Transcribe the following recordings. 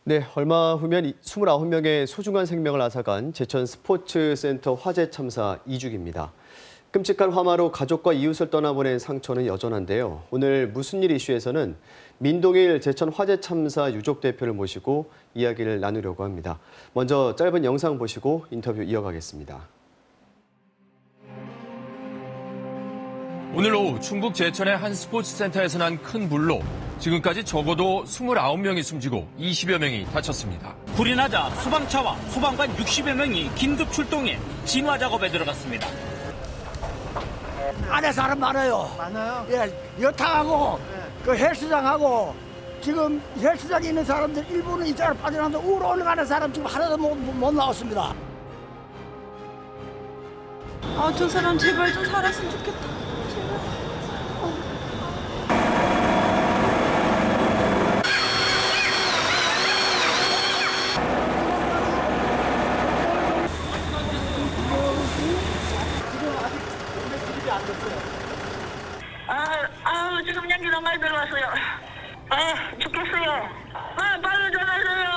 네, 얼마 후면 29명의 소중한 생명을 앗아간 제천 스포츠센터 화재 참사 2주기입니다. 끔찍한 화마로 가족과 이웃을 떠나보낸 상처는 여전한데요. 오늘 무슨 일 이슈에서는 민동일 제천 화재 참사 유족 대표를 모시고 이야기를 나누려고 합니다. 먼저 짧은 영상 보시고 인터뷰 이어가겠습니다. 오늘 오후 충북 제천의 한 스포츠센터에서 난 큰 불로 지금까지 적어도 29명이 숨지고 20여 명이 다쳤습니다. 불이 나자 소방차와 소방관 60여 명이 긴급 출동해 진화 작업에 들어갔습니다. 안에 사람 많아요. 많아요? 예, 여탕하고 그 헬스장하고 지금 헬스장에 있는 사람들 일부는 이쪽으로 빠져나왔는데 우로 올라가는 사람 지금 하나도 못 나왔습니다. 저 사람 제발 좀 살았으면 좋겠다. 제발. 지금 연기 너무 많이 들어왔어요. 죽겠어요. 빨리 전화해줘요.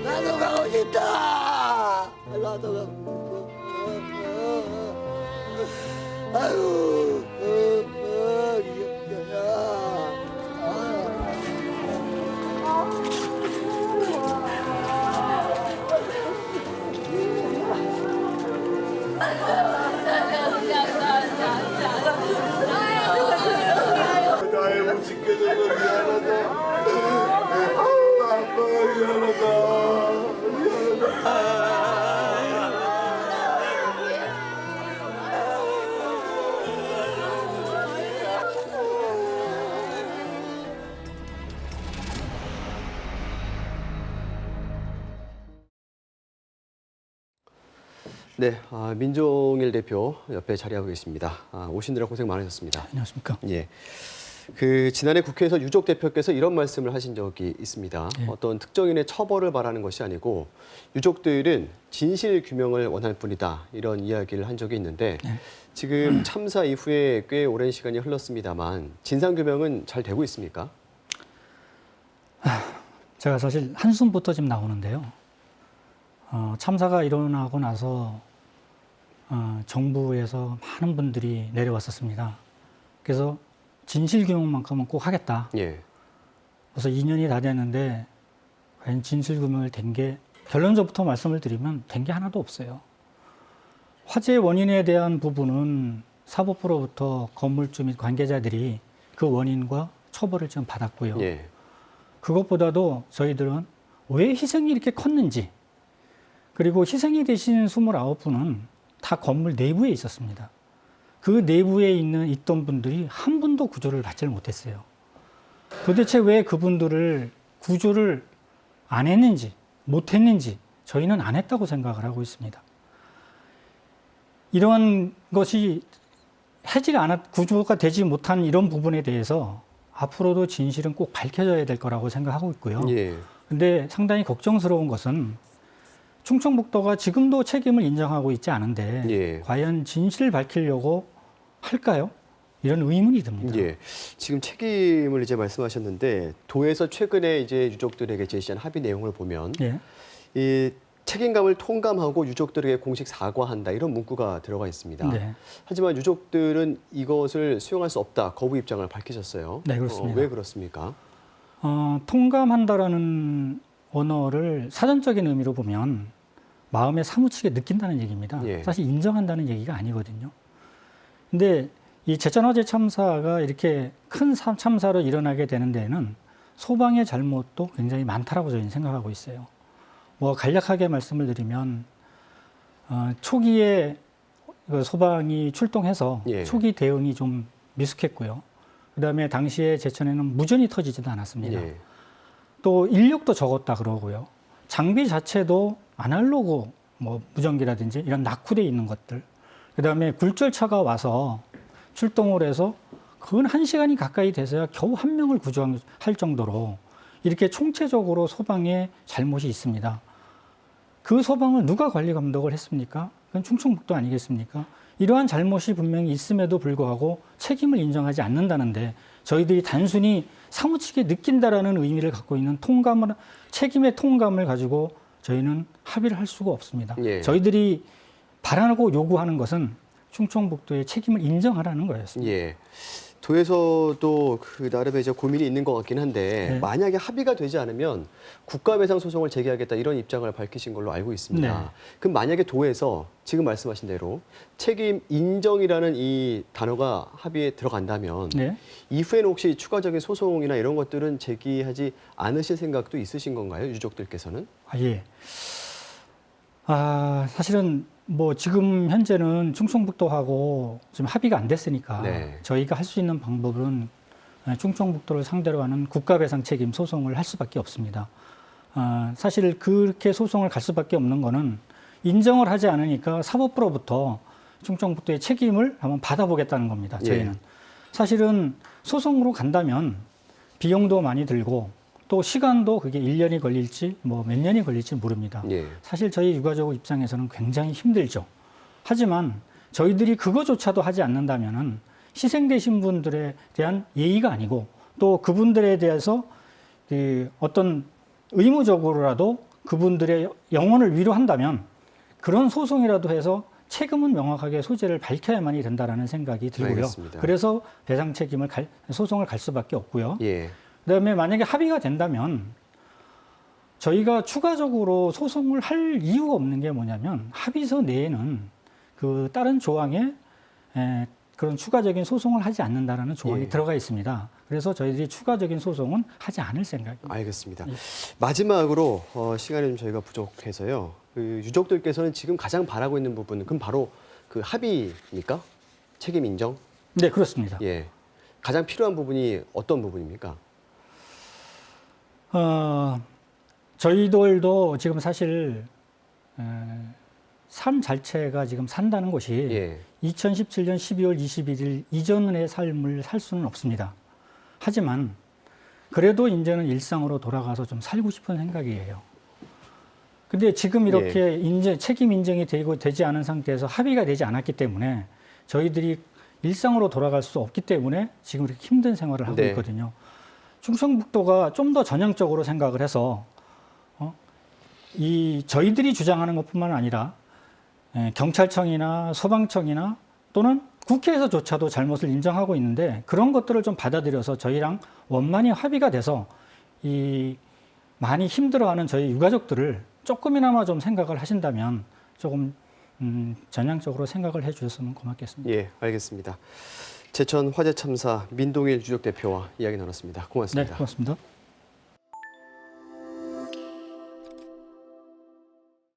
나도 가고 싶다. 나도 가고 싶다. 아유. 나의 못 지켜줘서 미안하다. 아빠 미안하다. 네, 민종일 대표 옆에 자리하고 계십니다. 오시느라 고생 많으셨습니다. 안녕하십니까. 예. 지난해 국회에서 유족 대표께서 이런 말씀을 하신 적이 있습니다. 예. 어떤 특정인의 처벌을 바라는 것이 아니고 유족들은 진실 규명을 원할 뿐이다. 이런 이야기를 한 적이 있는데 예. 지금 참사 이후에 꽤 오랜 시간이 흘렀습니다만 진상 규명은 잘 되고 있습니까? 제가 사실 한숨부터 지금 나오는데요. 참사가 일어나고 나서 정부에서 많은 분들이 내려왔었습니다. 그래서 진실규명만큼은 꼭 하겠다. 예. 그래서 2년이 다 됐는데 과연 진실규명을 된 게 결론적부터 말씀을 드리면 된 게 하나도 없어요. 화재 원인에 대한 부분은 사법부로부터 건물주 및 관계자들이 그 원인과 처벌을 지금 받았고요. 예. 그것보다도 저희들은 왜 희생이 이렇게 컸는지, 그리고 희생이 되신 29분은 다 건물 내부에 있었습니다. 그 내부에 있던 분들이 한 분도 구조를 받지를 못했어요. 도대체 왜 그분들을 구조를 안 했는지, 못했는지 저희는 안 했다고 생각을 하고 있습니다. 이러한 것이 구조가 되지 못한 이런 부분에 대해서 앞으로도 진실은 꼭 밝혀져야 될 거라고 생각하고 있고요. 예. 근데 상당히 걱정스러운 것은 충청북도가 지금도 책임을 인정하고 있지 않은데 예. 과연 진실을 밝히려고 할까요? 이런 의문이 듭니다. 예. 지금 책임을 이제 말씀하셨는데 도에서 최근에 이제 유족들에게 제시한 합의 내용을 보면 예. 이 책임감을 통감하고 유족들에게 공식 사과한다 이런 문구가 들어가 있습니다. 네. 하지만 유족들은 이것을 수용할 수 없다 거부 입장을 밝히셨어요. 네, 그렇습니다. 왜 그렇습니까? 통감한다라는 언어를 사전적인 의미로 보면 마음에 사무치게 느낀다는 얘기입니다. 예. 사실 인정한다는 얘기가 아니거든요. 근데 이 제천 화재 참사가 이렇게 큰 참사로 일어나게 되는 데에는 소방의 잘못도 굉장히 많다라고 저희는 생각하고 있어요. 간략하게 말씀을 드리면 초기에 소방이 출동해서 예. 초기 대응이 좀 미숙했고요. 그다음에 당시에 제천에는 무전이 터지지도 않았습니다. 예. 또 인력도 적었다 그러고요. 장비 자체도 아날로그 무전기라든지 이런 낙후돼 있는 것들. 그다음에 굴절차가 와서 출동을 해서 근 1시간이 가까이 돼서야 겨우 한 명을 구조할 정도로 이렇게 총체적으로 소방에 잘못이 있습니다. 그 소방을 누가 관리 감독을 했습니까? 그건 충청북도 아니겠습니까? 이러한 잘못이 분명히 있음에도 불구하고 책임을 인정하지 않는다는데 저희들이 단순히 사무치게 느낀다라는 의미를 갖고 있는 책임의 통감을 가지고 저희는 합의를 할 수가 없습니다. 예. 저희들이 바라고 요구하는 것은 충청북도의 책임을 인정하라는 거였습니다. 예. 도에서도 그 나름의 이제 고민이 있는 것 같긴 한데 네. 만약에 합의가 되지 않으면 국가배상 소송을 제기하겠다 이런 입장을 밝히신 걸로 알고 있습니다. 네. 그럼 만약에 도에서 지금 말씀하신 대로 책임 인정이라는 이 단어가 합의에 들어간다면 네. 이후에는 혹시 추가적인 소송이나 이런 것들은 제기하지 않으실 생각도 있으신 건가요? 유족들께서는? 예. 사실은 뭐 지금 현재는 충청북도하고 지금 합의가 안 됐으니까 네. 저희가 할 수 있는 방법은 충청북도를 상대로 하는 국가배상 책임 소송을 할 수밖에 없습니다. 사실 그렇게 소송을 갈 수밖에 없는 거는 인정을 하지 않으니까 사법부로부터 충청북도의 책임을 한번 받아보겠다는 겁니다. 저희는. 예. 사실은 소송으로 간다면 비용도 많이 들고 또 시간도 그게 1년이 걸릴지 뭐 몇 년이 걸릴지 모릅니다. 예. 사실 저희 유가족 입장에서는 굉장히 힘들죠. 하지만 저희들이 그거조차도 하지 않는다면은 희생되신 분들에 대한 예의가 아니고 또 그분들에 대해서 어떤 의무적으로라도 그분들의 영혼을 위로한다면 그런 소송이라도 해서 책임은 명확하게 소재를 밝혀야만이 된다라는 생각이 들고요. 알겠습니다. 그래서 배상 책임을 소송을 갈 수밖에 없고요. 예. 그다음에 만약에 합의가 된다면 저희가 추가적으로 소송을 할 이유가 없는 게 뭐냐면 합의서 내에는 그 다른 조항에 그런 추가적인 소송을 하지 않는다라는 조항이 예. 들어가 있습니다. 그래서 저희들이 추가적인 소송은 하지 않을 생각입니다. 알겠습니다. 예. 마지막으로 시간이 좀 저희가 부족해서요. 그 유족들께서는 지금 가장 바라고 있는 부분은 그럼 바로 그 합의입니까? 책임 인정? 네, 그렇습니다. 예. 가장 필요한 부분이 어떤 부분입니까? 저희들도 지금 사실 삶 자체가 지금 산다는 것이 예. 2017년 12월 21일 이전의 삶을 살 수는 없습니다. 하지만 그래도 이제는 일상으로 돌아가서 좀 살고 싶은 생각이에요. 근데 지금 이렇게 책임 인정이 되지 않은 상태에서 합의가 되지 않았기 때문에 저희들이 일상으로 돌아갈 수 없기 때문에 지금 이렇게 힘든 생활을 하고 네. 있거든요. 충청북도가 좀 더 전향적으로 생각을 해서 저희들이 주장하는 것뿐만 아니라 경찰청이나 소방청이나 또는 국회에서조차도 잘못을 인정하고 있는데 그런 것들을 좀 받아들여서 저희랑 원만히 합의가 돼서 이 많이 힘들어하는 저희 유가족들을 조금이나마 좀 생각을 하신다면 조금 전향적으로 생각을 해주셨으면 고맙겠습니다. 예, 알겠습니다. 제천 화재 참사 민동일 유족 대표와 이야기 나눴습니다. 고맙습니다. 네, 고맙습니다.